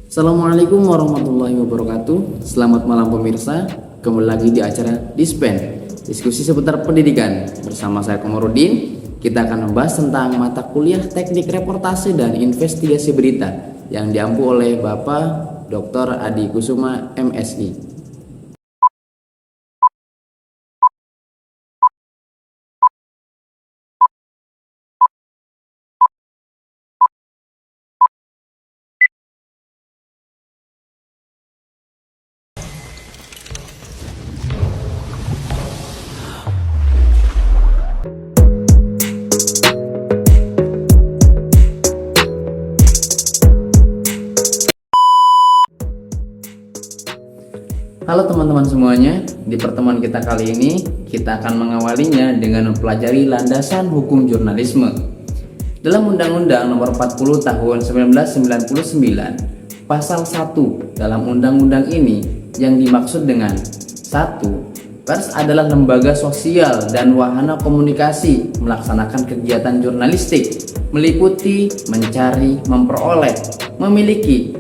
Assalamualaikum warahmatullahi wabarakatuh. Selamat malam pemirsa. Kembali lagi di acara Dispen, diskusi seputar pendidikan. Bersama saya Komarudin. Kita akan membahas tentang mata kuliah Teknik Reportase dan Investigasi Berita yang diampu oleh Bapak Dr. Adi Kusuma, MSI. Halo teman-teman semuanya, di pertemuan kita kali ini kita akan mengawalinya dengan mempelajari landasan hukum jurnalisme. Dalam Undang-Undang Nomor 40 Tahun 1999, Pasal 1 dalam undang-undang ini yang dimaksud dengan 1. Pers adalah lembaga sosial dan wahana komunikasi melaksanakan kegiatan jurnalistik, meliputi, mencari, memperoleh, memiliki,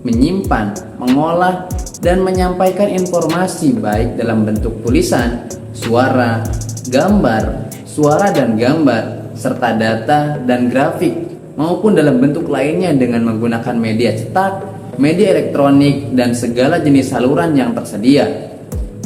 menyimpan, mengolah, dan menyampaikan informasi baik dalam bentuk tulisan, suara, gambar, suara dan gambar, serta data dan grafik, maupun dalam bentuk lainnya dengan menggunakan media cetak, media elektronik, dan segala jenis saluran yang tersedia.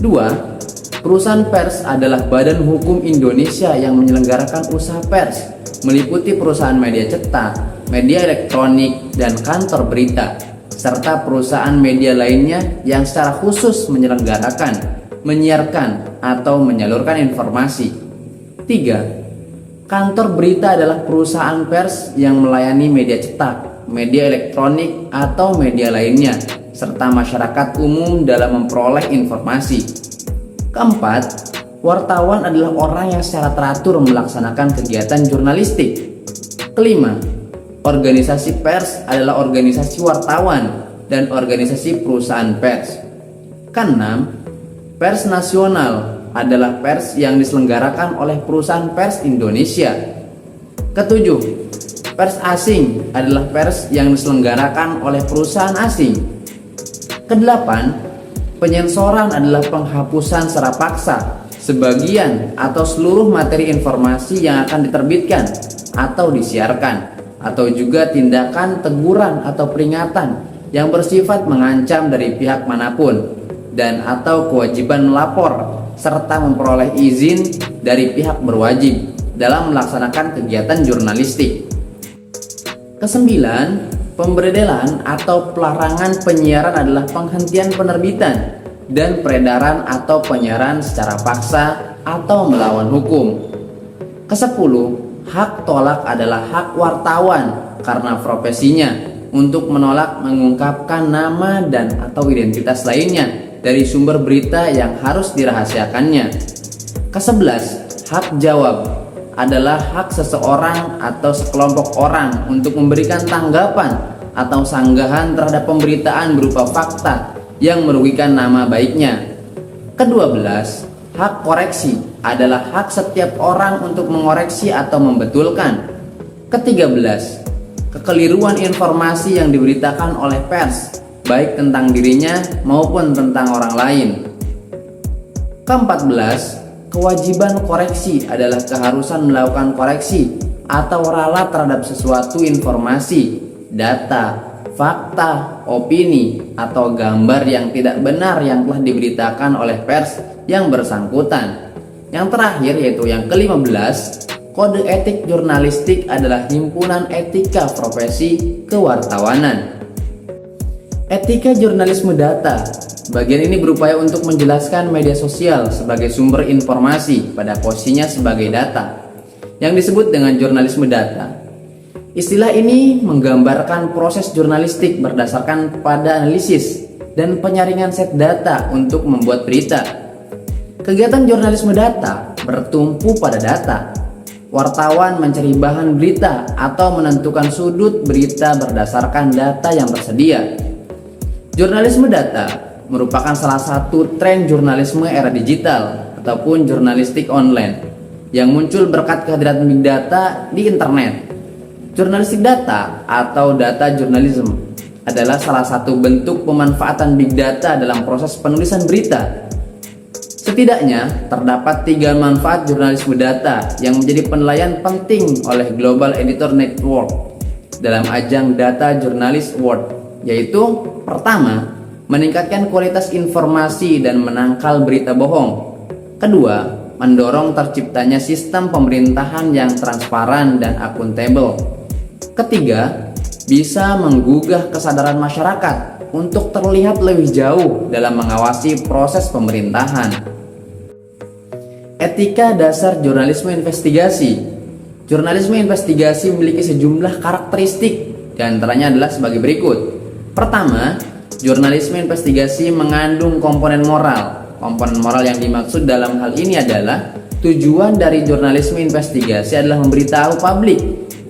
2. Perusahaan pers adalah badan hukum Indonesia yang menyelenggarakan usaha pers, meliputi perusahaan media cetak, media elektronik, dan kantor berita, serta perusahaan media lainnya yang secara khusus menyelenggarakan, menyiarkan, atau menyalurkan informasi. 3. Kantor berita adalah perusahaan pers yang melayani media cetak, media elektronik, atau media lainnya, serta masyarakat umum dalam memperoleh informasi. 4. Wartawan adalah orang yang secara teratur melaksanakan kegiatan jurnalistik. 5. Organisasi pers adalah organisasi wartawan dan organisasi perusahaan pers. Keenam, pers nasional adalah pers yang diselenggarakan oleh perusahaan pers Indonesia. Ketujuh, pers asing adalah pers yang diselenggarakan oleh perusahaan asing. Kedelapan, penyensoran adalah penghapusan secara paksa sebagian atau seluruh materi informasi yang akan diterbitkan atau disiarkan, atau juga tindakan teguran atau peringatan yang bersifat mengancam dari pihak manapun, dan atau kewajiban melapor serta memperoleh izin dari pihak berwajib dalam melaksanakan kegiatan jurnalistik. Kesembilan, pemberdelan atau pelarangan penyiaran adalah penghentian penerbitan dan peredaran atau penyiaran secara paksa atau melawan hukum. Kesepuluh, hak tolak adalah hak wartawan karena profesinya untuk menolak mengungkapkan nama dan atau identitas lainnya dari sumber berita yang harus dirahasiakannya. Ke-11, hak jawab adalah hak seseorang atau sekelompok orang untuk memberikan tanggapan atau sanggahan terhadap pemberitaan berupa fakta yang merugikan nama baiknya. Ke-12, hak koreksi adalah hak setiap orang untuk mengoreksi atau membetulkan. Ke-13, kekeliruan informasi yang diberitakan oleh pers, baik tentang dirinya maupun tentang orang lain. Ke-14, kewajiban koreksi adalah keharusan melakukan koreksi atau ralat terhadap sesuatu informasi, data, fakta, opini, atau gambar yang tidak benar yang telah diberitakan oleh pers yang bersangkutan. Yang terakhir yaitu yang ke-15, kode etik jurnalistik adalah himpunan etika profesi kewartawanan. Etika jurnalisme data. Bagian ini berupaya untuk menjelaskan media sosial sebagai sumber informasi pada posisinya sebagai data, yang disebut dengan jurnalisme data. Istilah ini menggambarkan proses jurnalistik berdasarkan pada analisis dan penyaringan set data untuk membuat berita. Kegiatan jurnalisme data bertumpu pada data. Wartawan mencari bahan berita atau menentukan sudut berita berdasarkan data yang tersedia. Jurnalisme data merupakan salah satu tren jurnalisme era digital ataupun jurnalistik online yang muncul berkat kehadiran big data di internet. Jurnalistik data atau data journalism adalah salah satu bentuk pemanfaatan big data dalam proses penulisan berita. Setidaknya terdapat 3 manfaat jurnalisme data yang menjadi penilaian penting oleh Global Editor Network dalam ajang Data Journalist Award, yaitu pertama, meningkatkan kualitas informasi dan menangkal berita bohong. Kedua, mendorong terciptanya sistem pemerintahan yang transparan dan akuntabel. Ketiga, bisa menggugah kesadaran masyarakat untuk terlihat lebih jauh dalam mengawasi proses pemerintahan. Etika dasar jurnalisme investigasi. Jurnalisme investigasi memiliki sejumlah karakteristik, di antaranya adalah sebagai berikut. Pertama, jurnalisme investigasi mengandung komponen moral. Komponen moral yang dimaksud dalam hal ini adalah tujuan dari jurnalisme investigasi adalah memberitahu publik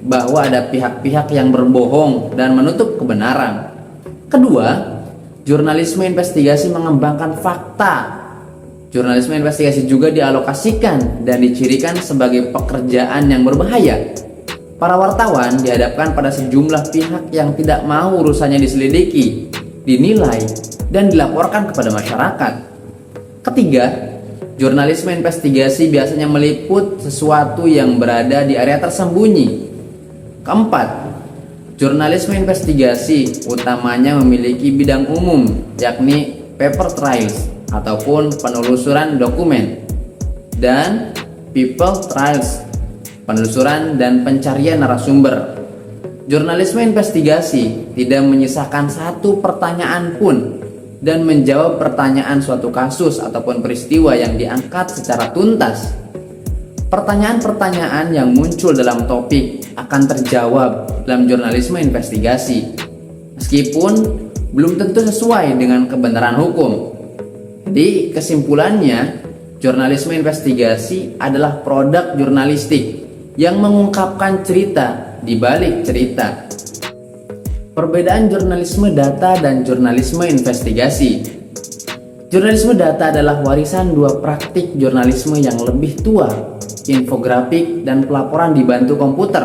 bahwa ada pihak-pihak yang berbohong dan menutup kebenaran. Kedua, jurnalisme investigasi mengembangkan fakta. Jurnalisme investigasi juga dialokasikan dan dicirikan sebagai pekerjaan yang berbahaya. Para wartawan dihadapkan pada sejumlah pihak yang tidak mau urusannya diselidiki, dinilai, dan dilaporkan kepada masyarakat. Ketiga, jurnalisme investigasi biasanya meliput sesuatu yang berada di area tersembunyi. Keempat, jurnalisme investigasi utamanya memiliki bidang umum, yakni paper trails ataupun penelusuran dokumen, dan people trails, penelusuran dan pencarian narasumber. Jurnalisme investigasi tidak menyisakan satu pertanyaan pun dan menjawab pertanyaan suatu kasus ataupun peristiwa yang diangkat secara tuntas. Pertanyaan-pertanyaan yang muncul dalam topik akan terjawab dalam jurnalisme investigasi, meskipun belum tentu sesuai dengan kebenaran hukum. Jadi kesimpulannya, jurnalisme investigasi adalah produk jurnalistik yang mengungkapkan cerita di balik cerita. Perbedaan jurnalisme data dan jurnalisme investigasi. Jurnalisme data adalah warisan dua praktik jurnalisme yang lebih tua, infografik dan pelaporan dibantu komputer.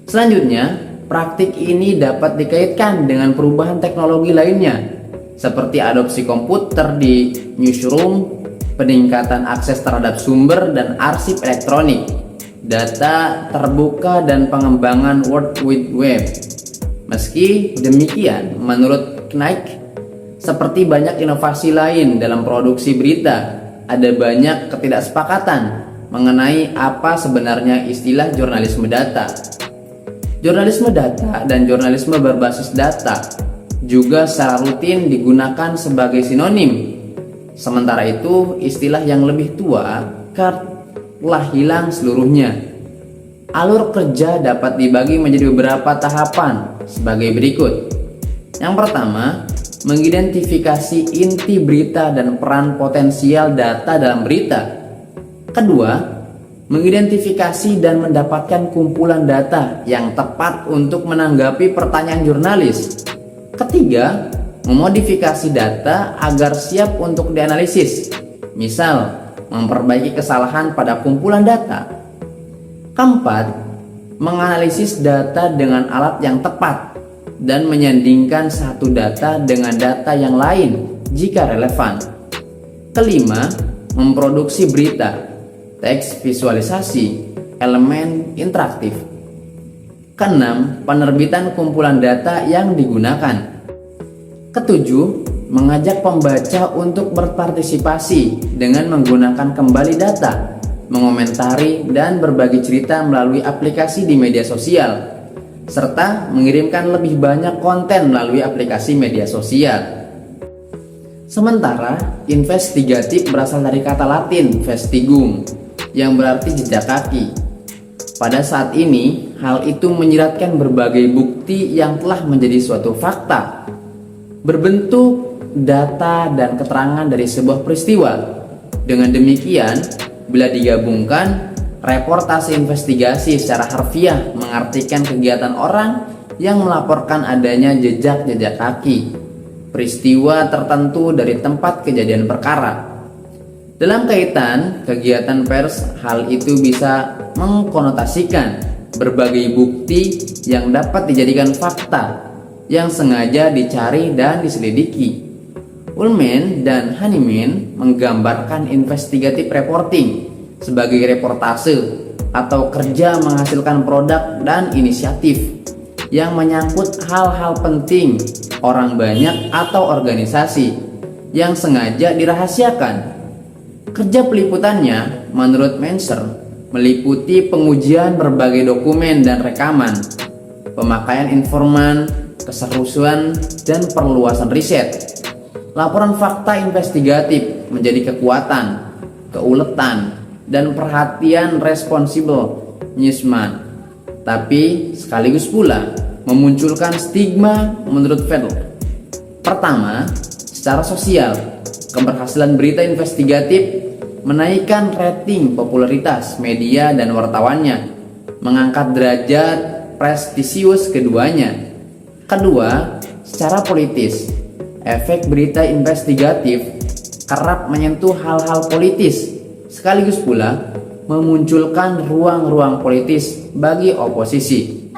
Selanjutnya, praktik ini dapat dikaitkan dengan perubahan teknologi lainnya, seperti adopsi komputer di newsroom, peningkatan akses terhadap sumber dan arsip elektronik, data terbuka dan pengembangan World Wide Web. Meski demikian, menurut Knight, seperti banyak inovasi lain dalam produksi berita, ada banyak ketidaksepakatan mengenai apa sebenarnya istilah jurnalisme data. Jurnalisme data dan jurnalisme berbasis data juga secara rutin digunakan sebagai sinonim. Sementara itu, istilah yang lebih tua telah hilang seluruhnya. Alur kerja dapat dibagi menjadi beberapa tahapan sebagai berikut. Yang pertama, mengidentifikasi inti berita dan peran potensial data dalam berita. Kedua, mengidentifikasi dan mendapatkan kumpulan data yang tepat untuk menanggapi pertanyaan jurnalis. Ketiga, memodifikasi data agar siap untuk dianalisis, misal memperbaiki kesalahan pada kumpulan data. Keempat, menganalisis data dengan alat yang tepat dan menyandingkan satu data dengan data yang lain jika relevan. Kelima, memproduksi berita, teks visualisasi, elemen interaktif. Keenam, penerbitan kumpulan data yang digunakan. Ketujuh, mengajak pembaca untuk berpartisipasi dengan menggunakan kembali data, mengomentari dan berbagi cerita melalui aplikasi di media sosial, serta mengirimkan lebih banyak konten melalui aplikasi media sosial. Sementara, investigatif berasal dari kata Latin vestigum, yang berarti jejak kaki. Pada saat ini, hal itu menyiratkan berbagai bukti yang telah menjadi suatu fakta, berbentuk data dan keterangan dari sebuah peristiwa. Dengan demikian, bila digabungkan, reportase investigasi secara harfiah mengartikan kegiatan orang yang melaporkan adanya jejak-jejak kaki, peristiwa tertentu dari tempat kejadian perkara. Dalam kaitan kegiatan pers, hal itu bisa mengkonotasikan berbagai bukti yang dapat dijadikan fakta, yang sengaja dicari dan diselidiki. Ullman dan Hahnemann menggambarkan investigative reporting sebagai reportase atau kerja menghasilkan produk dan inisiatif yang menyangkut hal-hal penting orang banyak atau organisasi yang sengaja dirahasiakan. Kerja peliputannya, menurut Menser, meliputi pengujian berbagai dokumen dan rekaman, pemakaian informan, keseluruhan, dan perluasan riset. Laporan fakta investigatif menjadi kekuatan, keuletan, dan perhatian responsible newsman, tapi sekaligus pula memunculkan stigma menurut Vettel. Pertama, secara sosial, keberhasilan berita investigatif menaikkan rating popularitas media dan wartawannya, mengangkat derajat prestisius keduanya. Kedua, secara politis, efek berita investigatif kerap menyentuh hal-hal politis, sekaligus pula memunculkan ruang-ruang politis bagi oposisi.